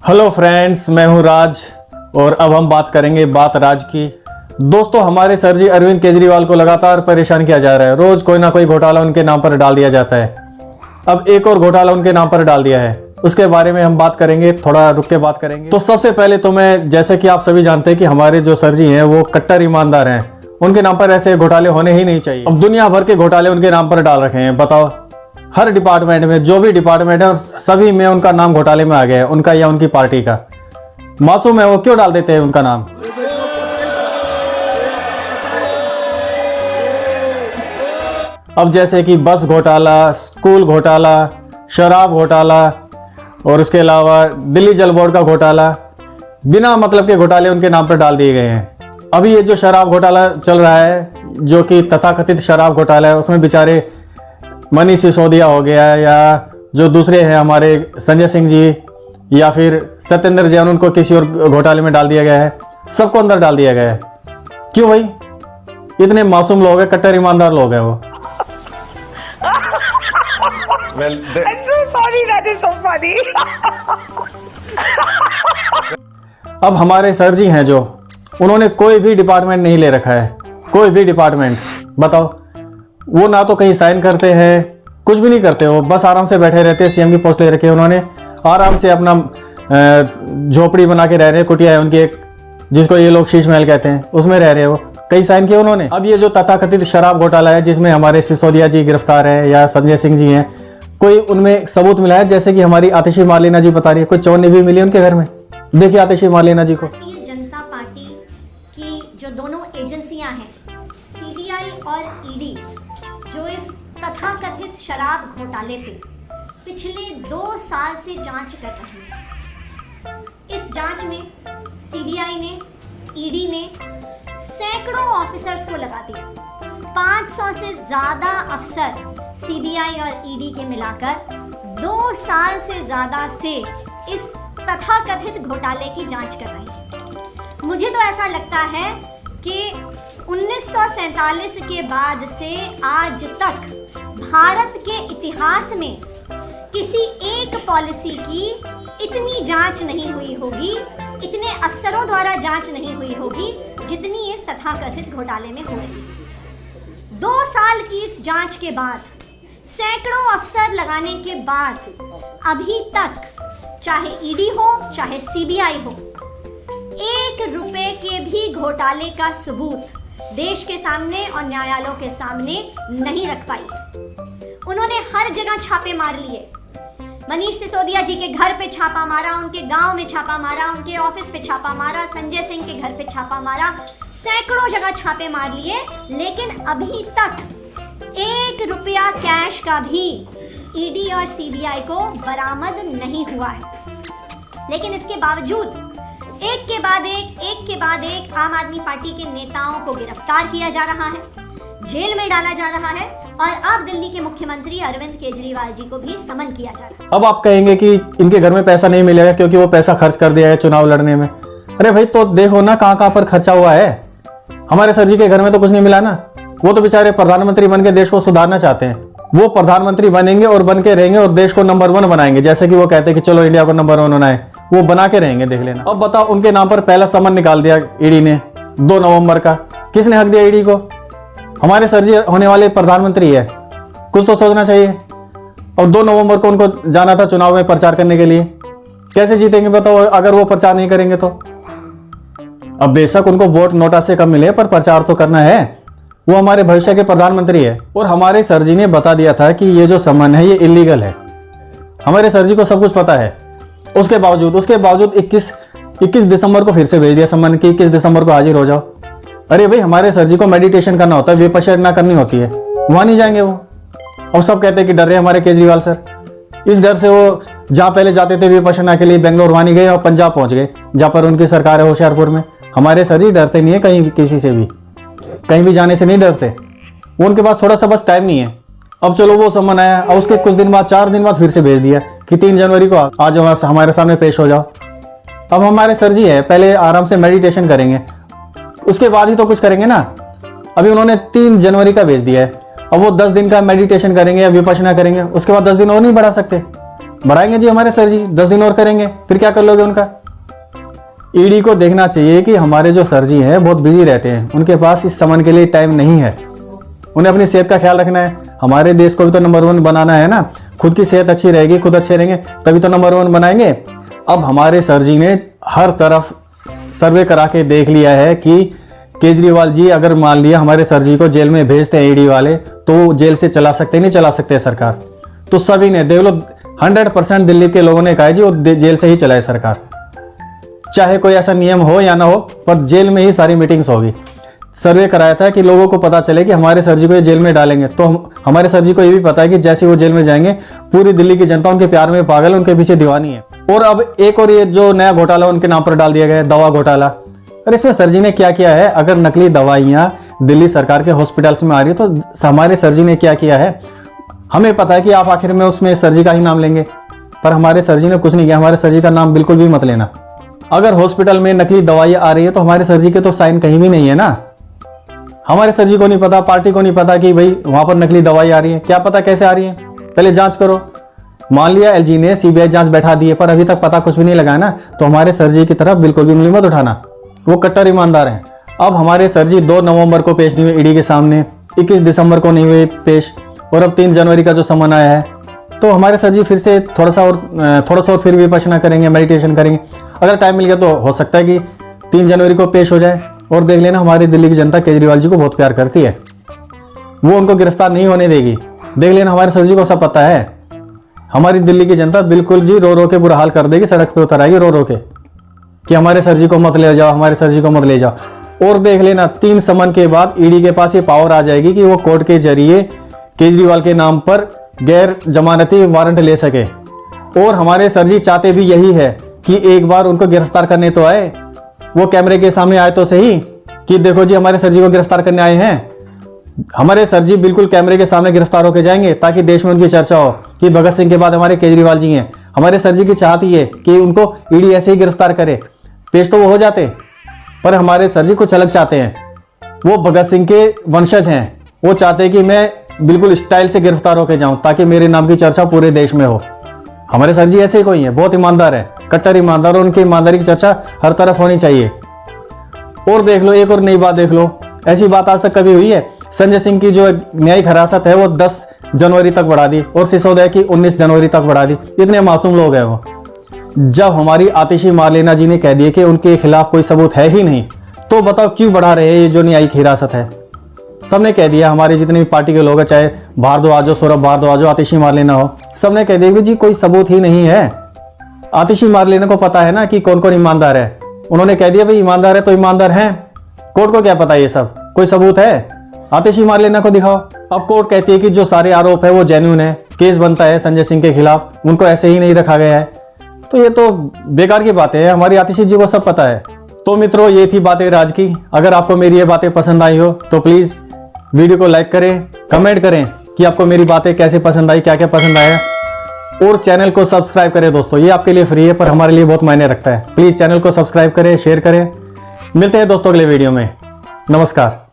Hello friends, मैं हूं राज और अब हम बात करेंगे बात राज की। दोस्तों, हमारे सर जी अरविंद केजरीवाल को लगातार परेशान किया जा रहा है। रोज कोई ना कोई घोटाला उनके नाम पर डाल दिया जाता है। अब एक और घोटाला उनके नाम पर डाल दिया है, उसके बारे में हम बात करेंगे, थोड़ा रुक के बात करेंगे। तो सबसे पहले तो मैं, जैसे कि आप सभी जानते हैं कि हमारे जो सर जी हैं वो कट्टर ईमानदार हैं, उनके नाम पर ऐसे घोटाले होने ही नहीं चाहिए। अब दुनिया भर के घोटाले उनके नाम पर डाल रखे हैं। बताओ, हर डिपार्टमेंट में, जो भी डिपार्टमेंट है, और सभी में उनका नाम घोटाले में आ गया है, उनका या उनकी पार्टी का। मासूम है वो, क्यों डाल देते हैं उनका नाम? अब जैसे कि बस घोटाला, स्कूल घोटाला, शराब घोटाला और उसके अलावा दिल्ली जल बोर्ड का घोटाला, बिना मतलब के घोटाले उनके नाम पर डाल दिए गए हैं। अभी ये जो शराब घोटाला चल रहा है, जो कि तथाकथित शराब घोटाला है, उसमें बेचारे मनीष सिसोदिया हो गया, या जो दूसरे हैं हमारे संजय सिंह जी, या फिर सत्येंद्र जैन, उनको किसी और घोटाले में डाल दिया गया है। सबको अंदर डाल दिया गया है। क्यों भाई? इतने मासूम लोग हैं, कट्टर ईमानदार लोग हैं वो। I'm so sorry, that is so funny. अब हमारे सर जी हैं जो, उन्होंने कोई भी डिपार्टमेंट नहीं ले रखा है, कोई भी डिपार्टमेंट। बताओ, वो ना तो कहीं साइन करते हैं, कुछ भी नहीं करते, वो बस आराम से बैठे रहते हैं। सीएम की पोस्ट ले रखी है उन्होंने, आराम से अपना झोपड़ी बना के रह रहे हैं। कुटिया है उनकी एक, जिसको ये लोग शीश महल कहते हैं, उसमें रह रहे हो। कई साइन किए उन्होंने। अब ये जो तथाकथित शराब घोटाला है, जिसमें हमारे सिसोदिया जी गिरफ्तार है या संजय सिंह जी हैं, कोई उनमें सबूत मिला है? जैसे कि हमारी आतिशी मार्लेना जी बता रही है, कोई चौनी भी मिली उनके घर में। देखिए आतिशी मार्लेना जी को। भारतीय जनता पार्टी की जो दोनों एजेंसियां हैं, सीबीआई और ईडी, जो इस तथाकथित शराब घोटाले पे पिछले 2 साल से जांच कर रही है। इस जांच में सीबीआई ने, ईडी ने सैकड़ों ऑफिसर्स को लगा दिया। 500 से ज्यादा अफसर सीबीआई और ईडी के मिलाकर 2 साल से ज्यादा से इस तथाकथित घोटाले की जांच कर रही है। मुझे तो ऐसा लगता है कि 1947 के बाद से आज तक भारत के इतिहास में किसी एक पॉलिसी की इतनी जांच नहीं हुई होगी, इतने अफसरों द्वारा जांच नहीं हुई होगी, जितनी इस तथाकथित घोटाले में हो रही है। 2 साल की इस जांच के बाद, सैकड़ों अफसर लगाने के बाद, अभी तक चाहे ईडी हो चाहे सीबीआई हो, 1 रुपए के भी घोटाले का सबूत देश के सामने और न्यायालयों के सामने नहीं रख पाई। उन्होंने हर जगह छापे मार लिए। मनीष सिसोदिया जी के घर पे छापा मारा, उनके गांव में छापा मारा, उनके ऑफिस पे छापा मारा, संजय सिंह के घर पे छापा मारा, सैकड़ों जगह छापे मार लिए, लेकिन अभी तक 1 रुपया कैश का भी ईडी और सीबीआई को बरामद नहीं हुआ है। लेकिन इसके बावजूद एक के बाद एक आम आदमी पार्टी के नेताओं को गिरफ्तार किया जा रहा है, जेल में डाला जा रहा है, और अब दिल्ली के मुख्यमंत्री अरविंद केजरीवाल जी को भी समन किया जा रहा है। अब आप कहेंगे कि इनके घर में पैसा नहीं मिलेगा क्योंकि वो पैसा खर्च कर दिया है चुनाव लड़ने में। अरे भाई, तो देखो ना कहाँ पर खर्चा हुआ है। हमारे सर जी के घर में तो कुछ नहीं मिला ना। वो तो बेचारे प्रधानमंत्री बन के देश को सुधारना चाहते हैं। वो प्रधानमंत्री बनेंगे और बन के रहेंगे और देश को नंबर 1 बनाएंगे। जैसे कि वो कहते हैं कि चलो इंडिया को नंबर 1 बनाए, वो बना के रहेंगे, देख लेना। अब बताओ, उनके नाम पर पहला समन निकाल दिया ईडी ने 2 नवंबर का। किसने हक दिया ईडी को? हमारे सर जी होने वाले प्रधानमंत्री है, कुछ तो सोचना चाहिए। और 2 नवंबर को उनको जाना था चुनाव में प्रचार करने के लिए। कैसे जीतेंगे बताओ अगर वो प्रचार नहीं करेंगे तो? अब बेशक उनको वोट नोटा से कम मिले, पर प्रचार तो करना है। वो हमारे भविष्य के प्रधानमंत्री है। और हमारे सर जी ने बता दिया था कि ये जो समन है ये इलीगल है। हमारे सर जी को सब कुछ पता है। उसके बावजूद 21 दिसंबर को फिर से भेज दिया समन कि 21 दिसंबर को हाजिर हो जाओ। अरे भाई, हमारे सर जी को मेडिटेशन करना होता है, विपश्यना करनी होती है, वहां नहीं जाएंगे वो। और सब कहते हैं कि डर रहे हमारे केजरीवाल सर। इस डर से वो जहां पहले जाते थे विपश्यना के लिए, बेंगलोर वहां नहीं गए और पंजाब पहुंच गए, जहां पर उनकी सरकार है होशियारपुर में। हमारे सर जी डरते नहीं है कहीं, किसी से भी, कहीं भी जाने से नहीं डरते। वो उनके पास थोड़ा सा बस टाइम नहीं है। अब चलो वो समन आया, और उसके कुछ दिन बाद, 4 दिन बाद फिर से भेज दिया कि 3 जनवरी को आज हमारे सामने पेश हो जाओ। अब हमारे सर जी है, पहले आराम से मेडिटेशन करेंगे, उसके बाद ही तो कुछ करेंगे ना। अभी उन्होंने 3 जनवरी का भेज दिया है, और वो 10 दिन का मेडिटेशन करेंगे या विपश्यना करेंगे, उसके बाद 10 दिन और नहीं बढ़ा सकते। बढ़ाएंगे जी हमारे सर जी, 10 दिन और करेंगे, फिर क्या कर लोगे उनका? ईडी को देखना चाहिए कि हमारे जो सर जी हैं बहुत बिजी रहते हैं, उनके पास इस समन के लिए टाइम नहीं है। उन्हें अपनी सेहत का ख्याल रखना है, हमारे देश को भी तो नंबर 1 बनाना है ना। खुद की सेहत अच्छी रहेगी, खुद अच्छे रहेंगे तभी तो नंबर 1 बनाएंगे। अब हमारे सर जी ने हर तरफ सर्वे करा के देख लिया है कि केजरीवाल जी अगर मान लिया हमारे सर जी को जेल में भेजते हैं ईडी वाले, तो जेल से चला सकते नहीं चला सकते सरकार। तो सभी ने देख लो 100% दिल्ली के लोगों ने कहा है जी वो जेल से ही चलाए सरकार, चाहे कोई ऐसा नियम हो या ना हो, पर जेल में ही सारी मीटिंग्स होगी। सर्वे कराया था कि लोगों को पता चले कि हमारे सर जी को ये जेल में डालेंगे, तो हमारे सर जी को ये भी पता है कि जैसे वो जेल में जाएंगे पूरी दिल्ली की जनता उनके प्यार में पागल, उनके पीछे दीवानी है। और अब एक और ये जो नया घोटाला उनके नाम पर डाल दिया गया है, दवा घोटाला। अरे इसमें सर जी ने क्या किया है? अगर नकली दवाइयां दिल्ली सरकार के हॉस्पिटल्स में आ रही है तो हमारे सर जी ने क्या किया है? हमें पता है कि आप आखिर में उसमें सर जी का ही नाम लेंगे, पर हमारे सर जी ने कुछ नहीं किया। हमारे सर जी का नाम बिल्कुल भी मत लेना। अगर हॉस्पिटल में नकली दवाई आ रही है तो हमारे सर जी के तो साइन कहीं भी नहीं है ना। हमारे सर जी को नहीं पता, पार्टी को नहीं पता कि भाई वहां पर नकली दवाई आ रही है। क्या पता कैसे आ रही है? पहले जांच करो। मान लिया एलजी ने सीबीआई जांच बैठा दी है, पर अभी तक पता कुछ भी नहीं लगा ना, तो हमारे सर जी की तरफ बिल्कुल भी उंगली मत उठाना। वो कट्टर ईमानदार हैं। अब हमारे सर जी 2 नवंबर को पेश नहीं हुए ईडी के सामने, 21 दिसंबर को नहीं हुए पेश, और अब 3 जनवरी का जो समन आया है, तो हमारे सर जी फिर से थोड़ा सा और फिर विपश्यना करेंगे, मेडिटेशन करेंगे। अगर टाइम मिल गया तो हो सकता है कि 3 जनवरी को पेश हो जाए। और देख लेना हमारी दिल्ली की जनता केजरीवाल जी को बहुत प्यार करती है, वो उनको गिरफ्तार नहीं होने देगी। देख लेना हमारे सर जी को सब पता है। हमारी दिल्ली की जनता बिल्कुल जी रो रो के बुरा हाल कर देगी, सड़क पे उतर आएगी रो रो के कि हमारे सर जी को मत ले जाओ, हमारे सर जी को मत ले जाओ। और देख लेना 3 समन के बाद ईडी के पास ये पावर आ जाएगी कि वो कोर्ट के जरिए केजरीवाल के नाम पर गैर जमानती वारंट ले सके। और हमारे सर जी चाहते भी यही है कि एक बार उनको गिरफ्तार करने तो आए, वो कैमरे के सामने आए तो सही कि देखो जी हमारे सर जी को गिरफ्तार करने आए हैं। हमारे सर जी बिल्कुल कैमरे के सामने गिरफ्तार होकर जाएंगे ताकि देश में उनकी चर्चा हो कि भगत सिंह के बाद हमारे केजरीवाल जी हैं। हमारे सर जी की चाहत ही है कि उनको ईडी ऐसे ही गिरफ्तार करे, पेश तो वो हो जाते, पर हमारे सर जी कुछ अलग चाहते हैं। वो भगत सिंह के वंशज हैं, वो चाहते हैं कि मैं बिल्कुल स्टाइल से गिरफ्तार होकर जाऊं ताकि मेरे नाम की चर्चा पूरे देश में हो। हमारे सर जी ऐसे ही कोई है, बहुत ईमानदार है, कट्टर ईमानदार, और उनकी ईमानदारी की चर्चा हर तरफ होनी चाहिए। और देख लो एक और नई बात देख लो, ऐसी बात आज तक कभी हुई है? संजय सिंह की जो न्यायिक हिरासत है वो 10 जनवरी तक बढ़ा दी और सिसोदिया की 19 जनवरी तक बढ़ा दी। इतने मासूम लोग हैं वो। जब हमारी आतिशी मारलेना जी ने कह दिया कि उनके खिलाफ कोई सबूत है ही नहीं, तो बताओ क्यों बढ़ा रहे हैं ये जो न्यायिक हिरासत है? सबने कह दिया, हमारे जितने भी पार्टी के लोग हैं, चाहे भारद्वाज हो, सौरभ भारद्वाज हो, आतिशी मारलेना हो, सबने कह दिया जी कोई सबूत ही नहीं है। आतिशी मारलेना को पता है ना कि कौन कौन ईमानदार है। उन्होंने कह दिया भाई ईमानदार है तो ईमानदार हैं। कोर्ट को क्या पता ये सब? कोई सबूत है? आतिशी मारलेना को दिखाओ। अब कोर्ट कहती है कि जो सारे आरोप है वो जेन्युइन है, केस बनता है संजय सिंह के खिलाफ, उनको ऐसे ही नहीं रखा गया है। तो ये तो बेकार की बातें हैं, हमारी आतिशी जी को सब पता है। तो मित्रों ये थी बातें राज की। अगर आपको मेरी ये बातें पसंद आई हो तो प्लीज वीडियो को लाइक करें, कमेंट करें कि आपको मेरी बातें कैसे पसंद आई, क्या क्या पसंद आया, और चैनल को सब्सक्राइब करें दोस्तों। ये आपके लिए फ्री है पर हमारे लिए बहुत मायने रखता है। प्लीज चैनल को सब्सक्राइब करें, शेयर करें। मिलते हैं दोस्तों अगले वीडियो में। नमस्कार।